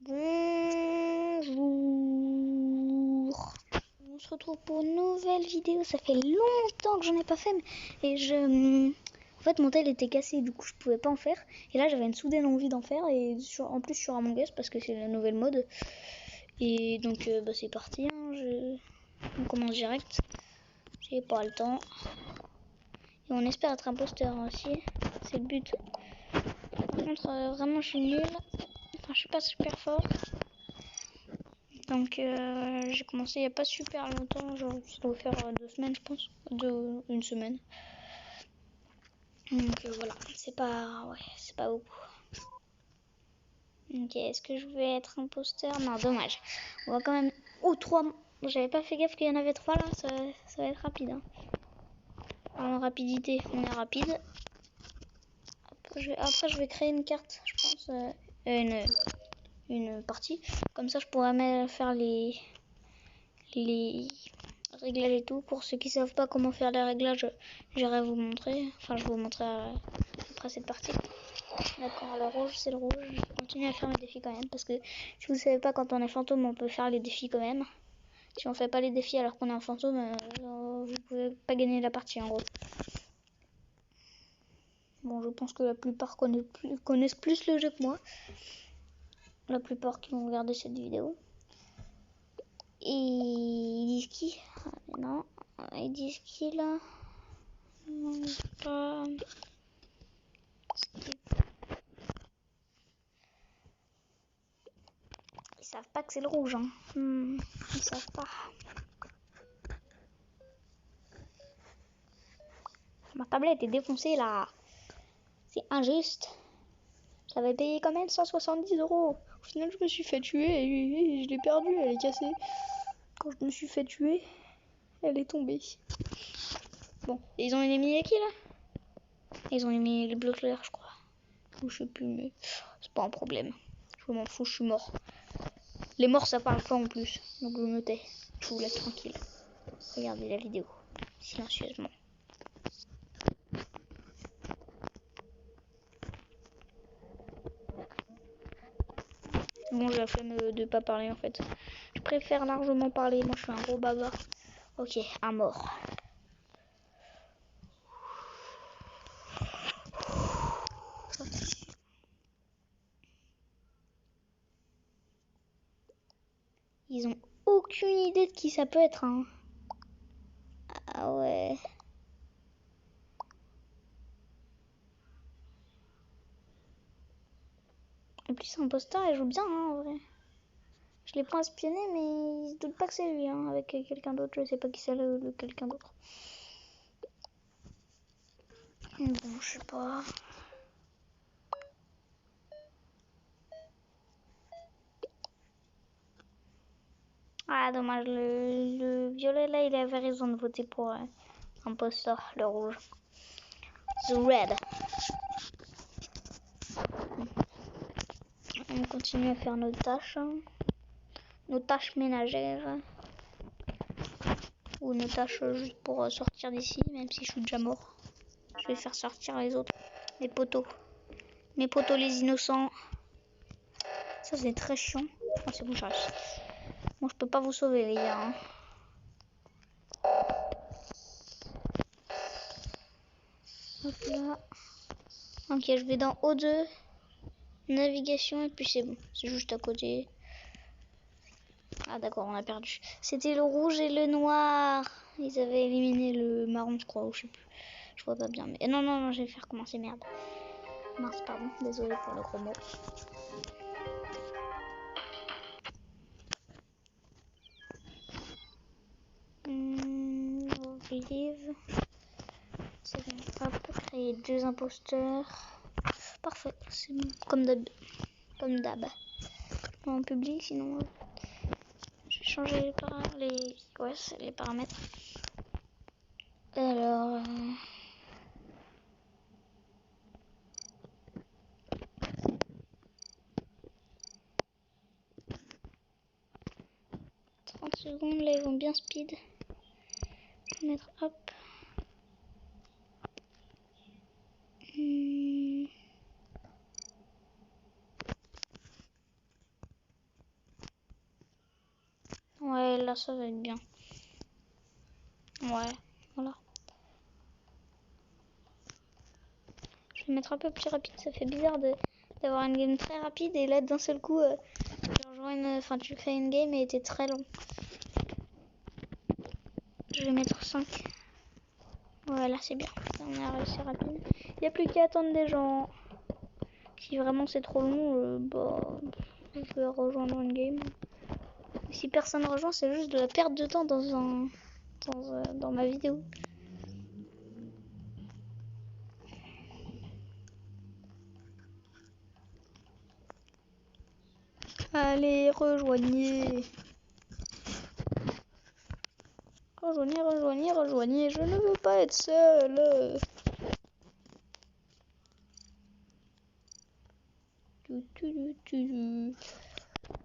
Bonjour. On se retrouve pour une nouvelle vidéo. Ça fait longtemps que j'en ai pas fait. Et en fait, mon tel était cassé. Du coup, je pouvais pas en faire. Et là, j'avais une soudaine envie d'en faire. Et en plus sur Among Us parce que c'est la nouvelle mode. Et donc, c'est parti. On commence direct. J'ai pas le temps. Et on espère être imposteur aussi. C'est le but. Par contre, vraiment, je suis nulle. Enfin, je suis pas super fort. Donc, j'ai commencé il n'y a pas super longtemps. Genre, ça doit faire 2 semaines, je pense. Une semaine. Donc, voilà. C'est pas beaucoup. Ok, est-ce que je vais être imposteur? Non, dommage. On va quand même... Oh, 3. J'avais pas fait gaffe qu'il y en avait 3 là. Ça va être rapide. Hein. En rapidité, on est rapide. Après, je vais créer une carte, je pense. Une partie. Comme ça, je pourrais faire les réglages et tout. Pour ceux qui savent pas comment faire les réglages, j'irai vous montrer. Enfin, je vais vous montrer après cette partie. D'accord, le rouge, c'est le rouge. Je continue à faire mes défis quand même. Parce que si vous savez pas, quand on est fantôme, on peut faire les défis quand même. Si on fait pas les défis alors qu'on est un fantôme, vous pouvez pas gagner la partie en gros. Bon, je pense que la plupart connaissent plus le jeu que moi. La plupart qui vont regarder cette vidéo. Et ils disent qui? Non, ils disent qui là? Non, pas... Ils savent pas que c'est le rouge. Hein. Ils savent pas. Ma tablette est défoncée là. C'est injuste. J'avais payé quand même 170 €. Au final, je me suis fait tuer et je l'ai perdue. Elle est cassée. Quand je me suis fait tuer, elle est tombée. Bon, et ils ont éliminé qui là? Ils ont éliminé les bleus clairs, je crois. Ou je sais plus, mais c'est pas un problème. Je m'en fous, je suis mort. Les morts, ça parle pas en plus. Donc je me tais. Je vous laisse tranquille. Regardez la vidéo. Silencieusement. Bon, j'ai la flemme de pas parler en fait. Je préfère largement parler. Moi, je suis un gros bavard. Ok, un mort. Ils ont aucune idée de qui ça peut être. Hein. Ah ouais. En plus, imposteur, il joue bien hein, en vrai. Je l'ai pas espionné, mais il se doute pas que c'est lui. Hein, avec quelqu'un d'autre, je sais pas qui c'est le quelqu'un d'autre. Bon, je sais pas. Ah, dommage, le violet là, il avait raison de voter pour imposteur, le rouge. The red. On continue à faire nos tâches. Nos tâches ménagères. Ou nos tâches juste pour sortir d'ici, même si je suis déjà mort. Je vais faire sortir les autres. Mes potos. Mes potos les innocents. Ça c'est très chiant. Oh, c'est bon, j'arrive. Bon, je peux pas vous sauver les gars. Hein. Hop là. Ok, je vais dans O2. Navigation et puis c'est bon. C'est juste à côté. Ah d'accord, on a perdu. C'était le rouge et le noir. Ils avaient éliminé le marron, je crois, ou je sais plus. Je vois pas bien. Mais non, je vais faire commencer, merde. Mince, pardon. Désolé pour le gros mot. Vive. C'est bon. Hop, créer 2 imposteurs. Parfait. C'est bon. Comme d'hab. Comme d'hab. En public, sinon... je vais changer les paramètres. Alors... 30 secondes, là ils vont bien speed. Je vais mettre hop. Là, ça va être bien. Ouais, voilà. Je vais mettre un peu plus rapide. Ça fait bizarre d'avoir une game très rapide et là, d'un seul coup, enfin, tu crées une game et t'es très long. Je vais mettre 5. Voilà, c'est bien. On a réussi rapide. Il n'y a plus qu'à attendre des gens. Si vraiment c'est trop long, je vais rejoindre une game. Si personne rejoint, c'est juste de la perte de temps dans ma vidéo. Allez, rejoignez. Rejoignez. Je ne veux pas être seule.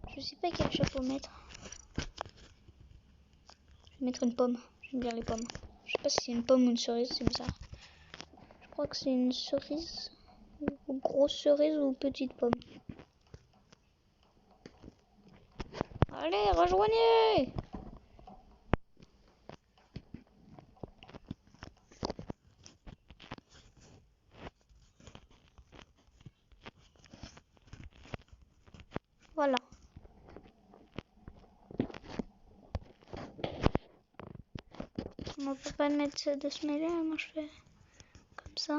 Je sais pas quel chapeau mettre. Je vais mettre une pomme. J'aime bien les pommes. Je sais pas si c'est une pomme ou une cerise, c'est bizarre. Je crois que c'est une cerise. Ou grosse cerise ou petite pomme. Allez, rejoignez! Voilà. On peut pas mettre de se mêler, moi je fais comme ça.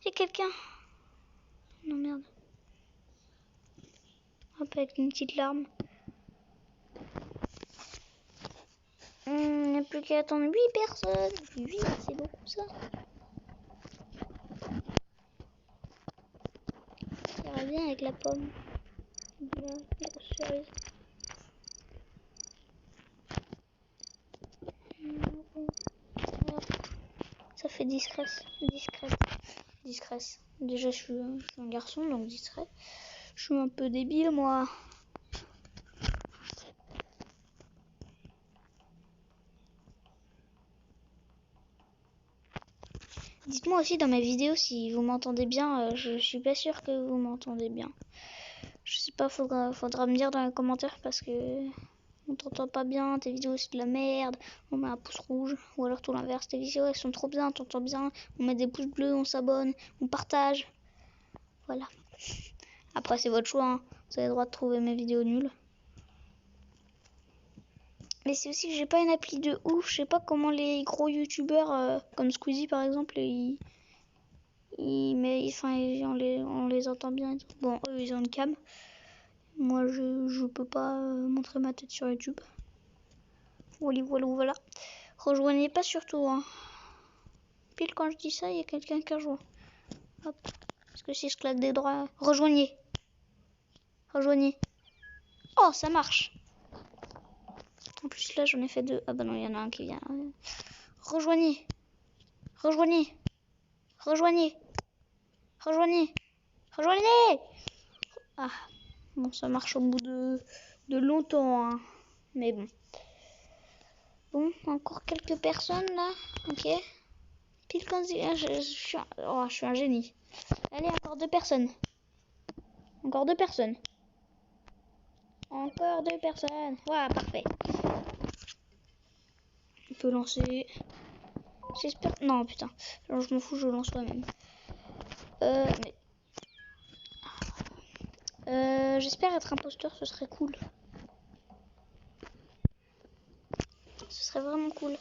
Il y a quelqu'un. Non merde. Hop, avec une petite larme. Il n'y a plus qu'à attendre 8 personnes. 8, c'est beaucoup ça. Ça va bien avec la pomme. La grosse cerise. Ça fait discrète. Déjà, je suis un garçon, donc discret. Je suis un peu débile, moi. Dites-moi aussi dans mes vidéos si vous m'entendez bien. Je suis pas sûre que vous m'entendez bien. Je sais pas, faudra me dire dans les commentaires parce que on t'entend pas bien, tes vidéos c'est de la merde, on met un pouce rouge, ou alors tout l'inverse, tes vidéos elles sont trop bien, t'entends bien, on met des pouces bleus, on s'abonne, on partage. Voilà. Après c'est votre choix, hein. Vous avez le droit de trouver mes vidéos nulles. Mais c'est aussi que j'ai pas une appli de ouf, je sais pas comment les gros youtubeurs comme Squeezie par exemple, on les entend bien et tout. Bon, eux ils ont une cam. Moi je peux pas montrer ma tête sur YouTube. Voilà. Rejoignez pas surtout, hein. Pile quand je dis ça, il y a quelqu'un qui rejoint. Hop. Parce que si je claque des droits, rejoignez. Oh, ça marche. En plus là, j'en ai fait 2. Ah bah non, il y en a un qui vient. Rejoignez. Ah, bon, ça marche au bout de longtemps, hein. Mais bon. Bon, encore quelques personnes là. Ok. Pile quand je suis un génie. Allez, encore 2 personnes. Encore 2 personnes. Voilà, parfait. On peut lancer. J'espère. Non, putain. Alors, je m'en fous, je lance moi-même. J'espère être imposteur, ce serait cool. Ce serait vraiment cool.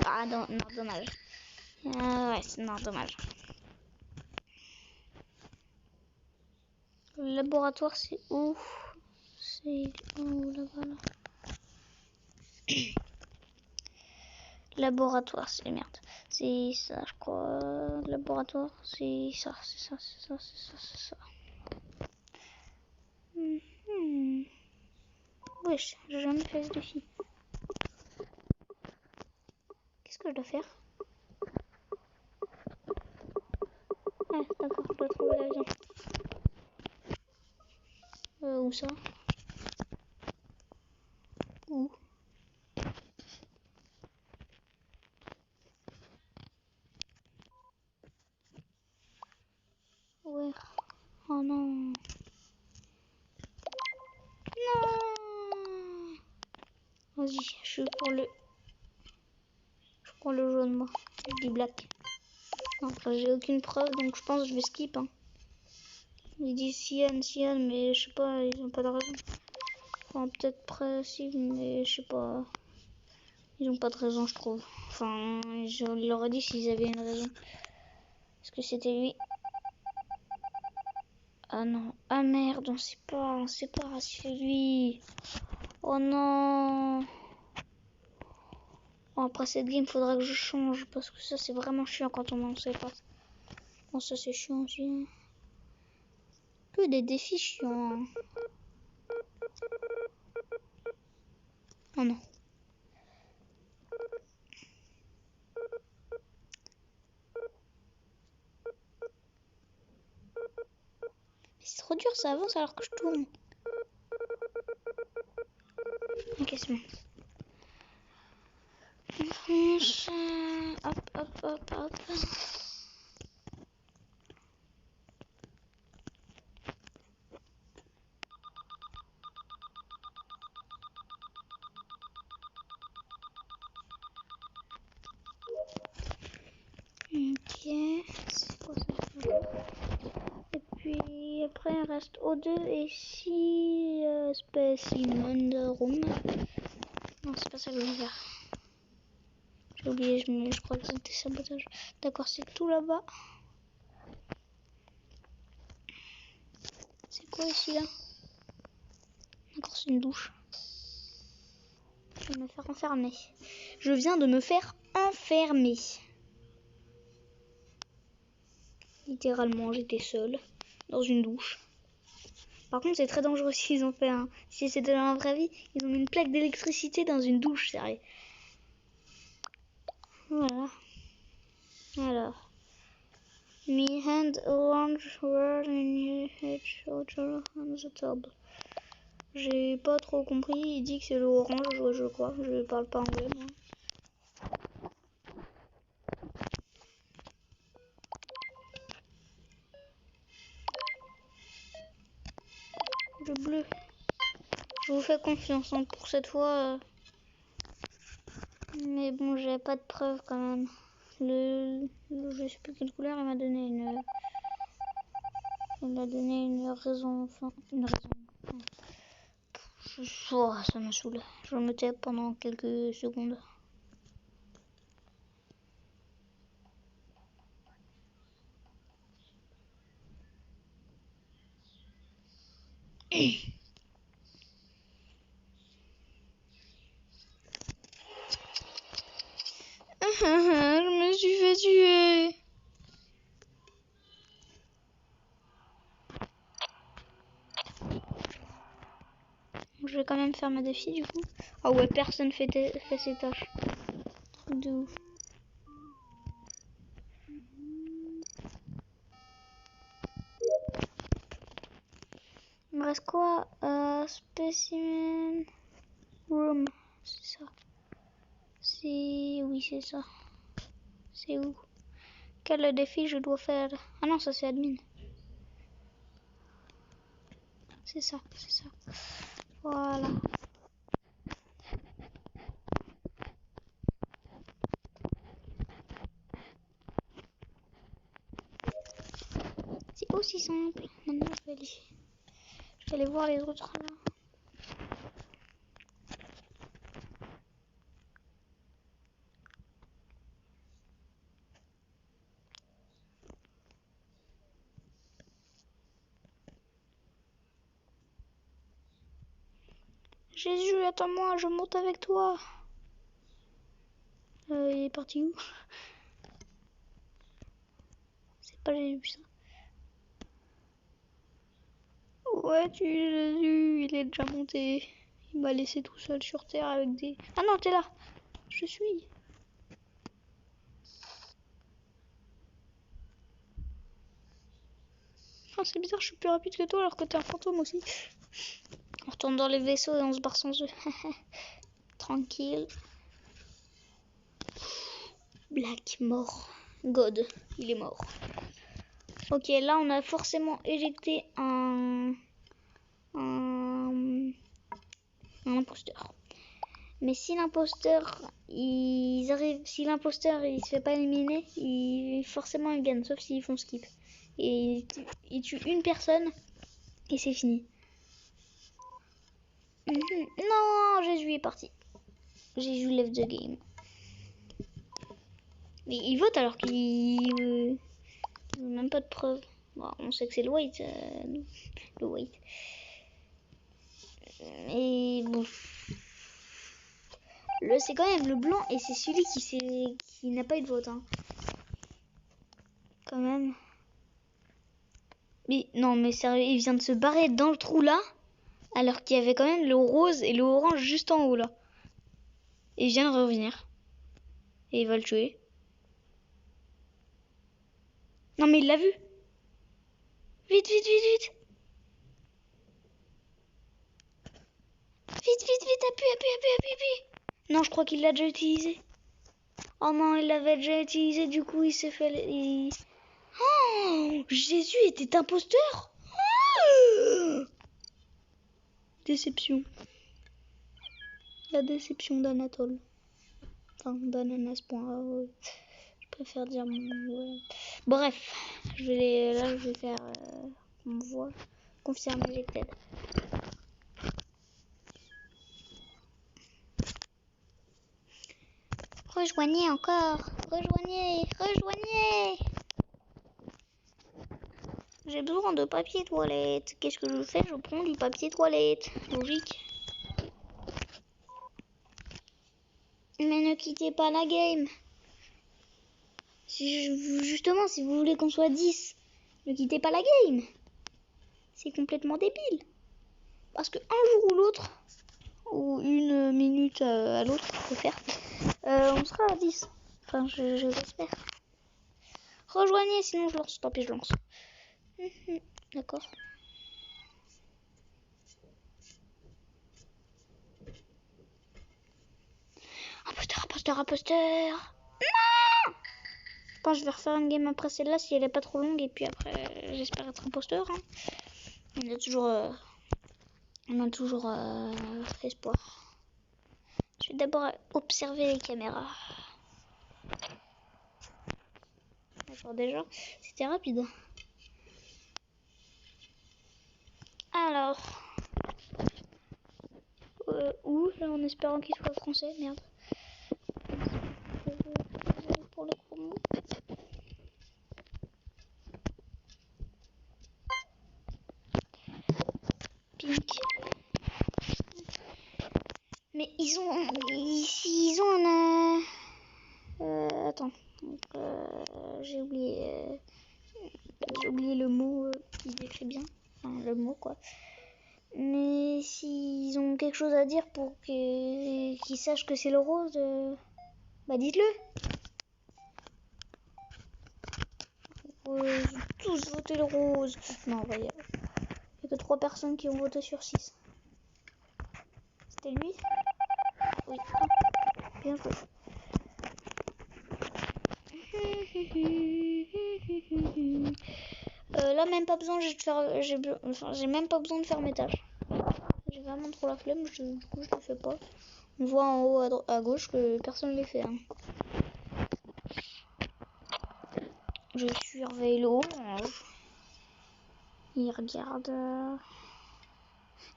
Ah non, dommage. Non, dommage. Le laboratoire, c'est où? C'est où là-bas là. Laboratoire, c'est merde. C'est ça, je crois. Laboratoire, c'est ça. Wesh, j'ai jamais fait ce défi. Qu'est-ce que je dois faire? Ah, d'accord, je dois trouver l'avion. Où ça? Où? Ouais. Oh non. Non, Vas-y, je prends le jaune, moi. Je dis black. Non, j'ai aucune preuve, donc je pense que je vais skip. Hein. Ils disent Cyan, mais je sais pas, ils ont pas de raison. Enfin, peut-être précis, mais je sais pas. Ils ont pas de raison, je trouve. Enfin, je leur ai dit s'ils avaient une raison. Est-ce que c'était lui? Ah non. Ah merde, on sait pas si c'est lui. Oh non. Bon, après cette game, faudra que je change parce que ça, c'est vraiment chiant quand on n'en sait pas. Bon, ça, c'est chiant aussi. Hein. Que des défis chiants. Oh non. C'est trop dur, ça avance alors que je tourne. Ok, c'est bon. Hop. Ok, c'est quoi ça? Et puis après il reste O2 et 6 Specimen Room. Non, c'est pas ça que je veux faire. J'ai oublié, je crois que c'était sabotage. D'accord, c'est tout là-bas. C'est quoi ici là? D'accord, c'est une douche. Je vais me faire enfermer. Je viens de me faire enfermer. Littéralement, j'étais seule dans une douche. Par contre, c'est très dangereux s'ils ont fait un. Si c'était dans la vraie vie, ils ont mis une plaque d'électricité dans une douche, sérieux. Voilà. Alors. Me hand orange word in hedge on the table. J'ai pas trop compris, il dit que c'est le orange, ouais, je crois. Je parle pas anglais, moi. Le bleu. Je vous fais confiance hein, pour cette fois. Mais bon, j'avais pas de preuves quand même. Je sais plus quelle couleur il m'a donné une. Il m'a donné une raison. Enfin, une raison. Oh, ça me saoule. Je me tais pendant quelques secondes. Je me suis fait tuer. Je vais quand même faire ma défi du coup. Ah ouais, personne fait ses tâches. De ouf. Il me reste quoi? Specimen Room. C'est ça. Oui, c'est ça. C'est où? Quel défi je dois faire? Ah non, ça c'est admin. C'est ça. Voilà. C'est aussi simple. Maintenant, je vais aller voir les autres là. Jésus, attends-moi, je monte avec toi. Il est parti où? C'est pas Jésus ça. Ouais, tu Jésus, il est déjà monté. Il m'a laissé tout seul sur terre avec des. Ah non, t'es là. Je suis. Oh, c'est bizarre, je suis plus rapide que toi alors que t'es un fantôme aussi. On retourne dans les vaisseaux et on se barre sans eux. Tranquille. Black mort. God, il est mort. Ok, là on a forcément éjecté un imposteur. Mais si l'imposteur, si l'imposteur il se fait pas éliminer, forcément il gagne, sauf s'ils font skip. Et il tue une personne et c'est fini. Non, Jésus est parti. Jésus left the game. Mais il vote alors qu'il n'a même pas de preuve. Bon, on sait que c'est le white. Le white. Et bon. C'est quand même le blanc et c'est celui qui n'a pas eu de vote. Hein. Quand même. Mais non, mais sérieux, il vient de se barrer dans le trou là. Alors qu'il y avait quand même le rose et le orange juste en haut là. Et il vient de revenir. Et il va le tuer. Non mais il l'a vu. Vite, vite, vite, vite. Vite, vite, vite, appuie. Non, je crois qu'il l'a déjà utilisé. Oh non, il l'avait déjà utilisé, du coup il s'est fait... Oh, Jésus était imposteur. Oh, déception. La déception d'Anatole. Enfin, d'Ananas.a. Je préfère dire mon... Ouais. Bref, là je vais faire... on voit. Confirmer les têtes. Rejoignez encore. Rejoignez. J'ai besoin de papier toilette. Qu'est-ce que je fais? Je prends du papier toilette. Logique. Mais ne quittez pas la game. Justement, si vous voulez qu'on soit 10, ne quittez pas la game. C'est complètement débile. Parce que un jour ou l'autre, ou une minute à l'autre, je préfère, on sera à 10. Enfin, je l'espère. Rejoignez, sinon je lance. Tant pis, je lance. D'accord. Imposteur. Non! Je pense que je vais refaire une game après celle-là si elle est pas trop longue. Et puis après, j'espère être imposteur. Hein. On a toujours espoir. Je vais d'abord observer les caméras. D'accord, déjà, c'était rapide. Alors, où là, en espérant qu'il soit français, merde. Pour le promo. Pink. Mais ils ont un... attends. J'ai oublié le mot qui décrit bien. Enfin, le mot quoi. Mais s'ils ont quelque chose à dire pour qu'ils sachent que c'est le rose, bah dites-le. Tous voté le rose. Non, il n'y a que 3 personnes qui ont voté sur 6. C'était lui? Oui. Bien joué. Là, même pas besoin, j'ai même pas besoin de faire mes tâches. J'ai vraiment trop la flemme, du coup je le fais pas. On voit en haut à gauche que personne ne les fait. Hein. Je surveille l'eau. Il regarde.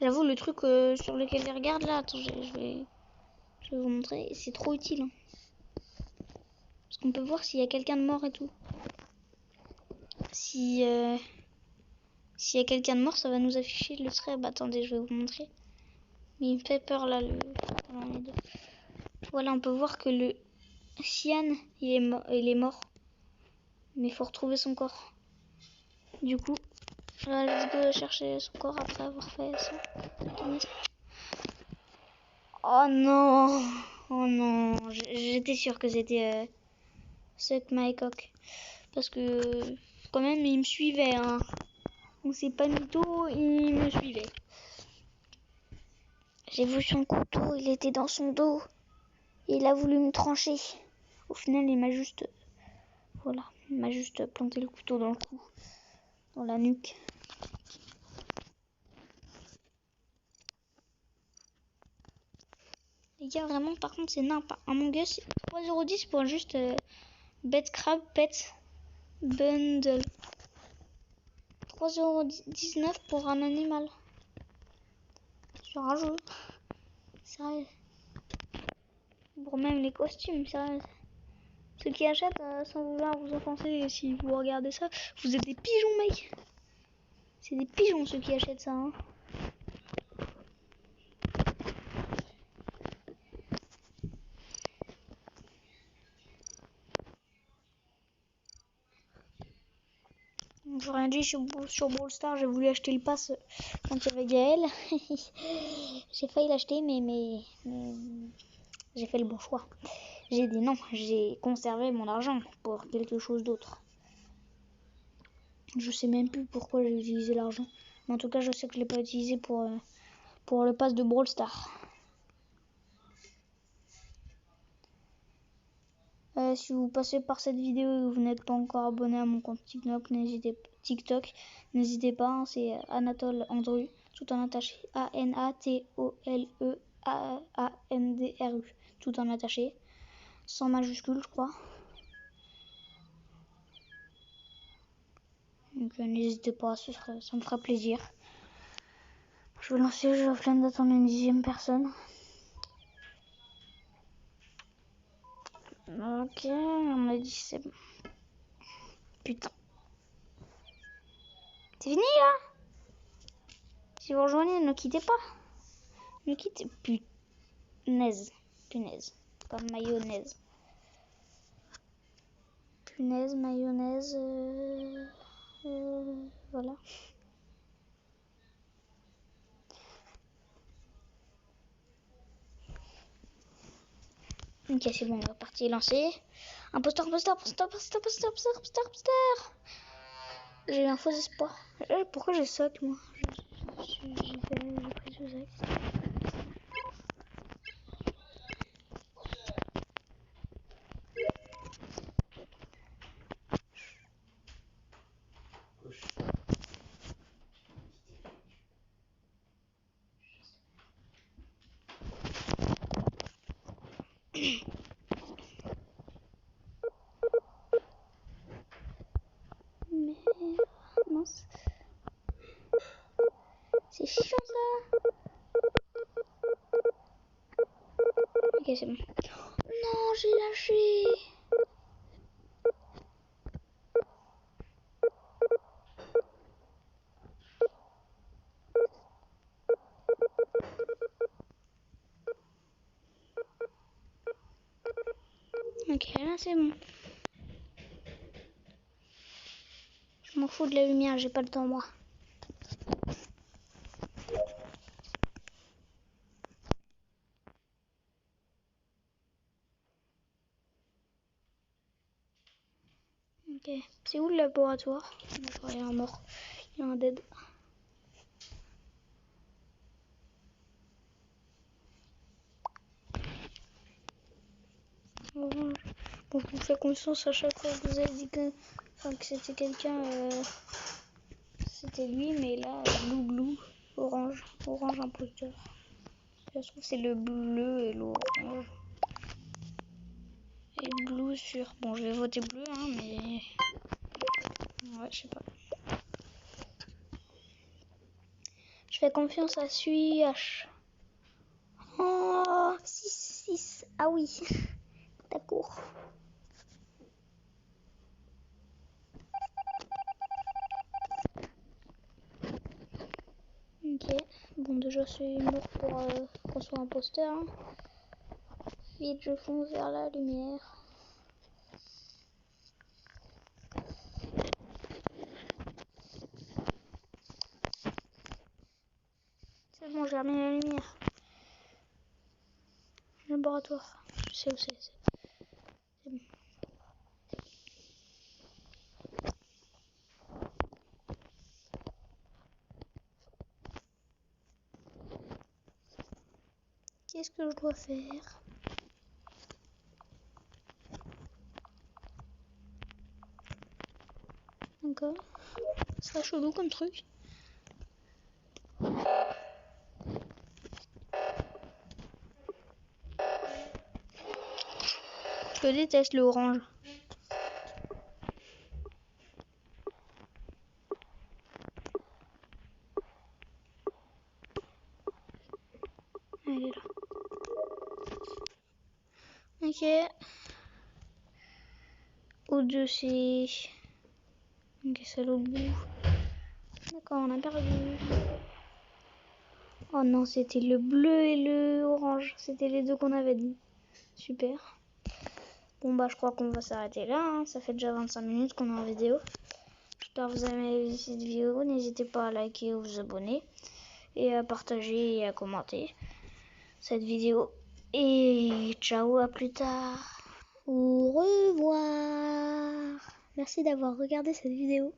J'avoue, le truc sur lequel il regarde là, attends, je vais vous montrer. C'est trop utile. Hein. Parce qu'on peut voir s'il y a quelqu'un de mort et tout. S'il y a quelqu'un de mort, ça va nous afficher le trait. Bah attendez, je vais vous montrer. Mais il me fait peur là, Voilà, on peut voir que le Cyan, il est mort. Mais il faut retrouver son corps. Du coup, let's go chercher son corps après avoir fait ça. Oh non! Oh non! J'étais sûre que c'était Suck My Cock. Parce que quand même, il me suivait. Hein. On s'est pas mytho, il me suivait. J'ai vu son couteau, il était dans son dos. Il a voulu me trancher. Au final, il m'a juste... Voilà, il m'a juste planté le couteau dans le cou. Dans la nuque. Les gars, vraiment, par contre, c'est n'importe. Among Us, 3,10€ pour juste Bed Crab Pet Bundle. 3,19€ pour un animal. Sur un jeu. Sérieux. Pour même les costumes, sérieux. Ceux qui achètent, sans vouloir vous offenser, si vous regardez ça, vous êtes des pigeons, mec. C'est des pigeons ceux qui achètent ça, hein. J'ai rien dit sur Brawl Stars, j'ai voulu acheter le pass quand il y avait Gaël. J'ai failli l'acheter, mais j'ai fait le bon choix. J'ai dit non, j'ai conservé mon argent pour quelque chose d'autre. Je sais même plus pourquoi j'ai utilisé l'argent. Mais en tout cas, je sais que je l'ai pas utilisé pour le pass de Brawl Stars. Si vous passez par cette vidéo et que vous n'êtes pas encore abonné à mon compte TikTok, n'hésitez pas, hein, c'est Anatole Andru, tout en attaché, ANATOLEAAMDRU, tout en attaché, sans majuscule, je crois. Donc n'hésitez pas, ça me fera plaisir. Je vais lancer le jeu à flemme d'attendre une 10e personne. Ok, on a dit c'est bon. Putain. C'est fini là? Si vous rejoignez, ne quittez pas. Ne quittez. Punaise. Pas mayonnaise. Punaise, mayonnaise. Voilà. Ok, c'est bon, la partie est lancée. Imposteur. J'ai eu un faux espoir. Pourquoi j'ai soc, moi? J'ai pris ce sac. Mais mince. C'est chiant ça. Ok, c'est bon. Non, j'ai lâché. Ok, là c'est bon. Je m'en fous de la lumière, j'ai pas le temps moi. Ok, c'est où le laboratoire? Il y a un mort, il y a un dead. Bon, je vous fais confiance à chaque fois que vous avez dit que c'était quelqu'un, c'était lui, mais là, bleu, orange imposteur. Ça se trouve c'est le bleu et l'orange. Et le bleu sur... Bon, je vais voter bleu, hein, mais... Ouais, je sais pas. Je fais confiance à SuiH. Oh, 6. Ah oui. D'accord. Ok. Bon, déjà, c'est mort pour qu'on soit imposteur. Hein. Vite, je fonce vers la lumière. C'est bon, j'ai remis la lumière. Laboratoire. Je sais où c'est. C'est bon. Qu'est-ce que je dois faire? D'accord. Ce serait chelou comme truc. Je déteste le orange. Elle est là. Ok. Au-dessus. Ok, c'est l'autre bout. D'accord, on a perdu. Oh non, c'était le bleu et le orange. C'était les deux qu'on avait dit. Super. Bon bah je crois qu'on va s'arrêter là. Hein. Ça fait déjà 25 minutes qu'on est en vidéo. J'espère que vous avez aimé cette vidéo. N'hésitez pas à liker ou vous abonner. Et à partager et à commenter cette vidéo. Et ciao, à plus tard. Au revoir. Merci d'avoir regardé cette vidéo.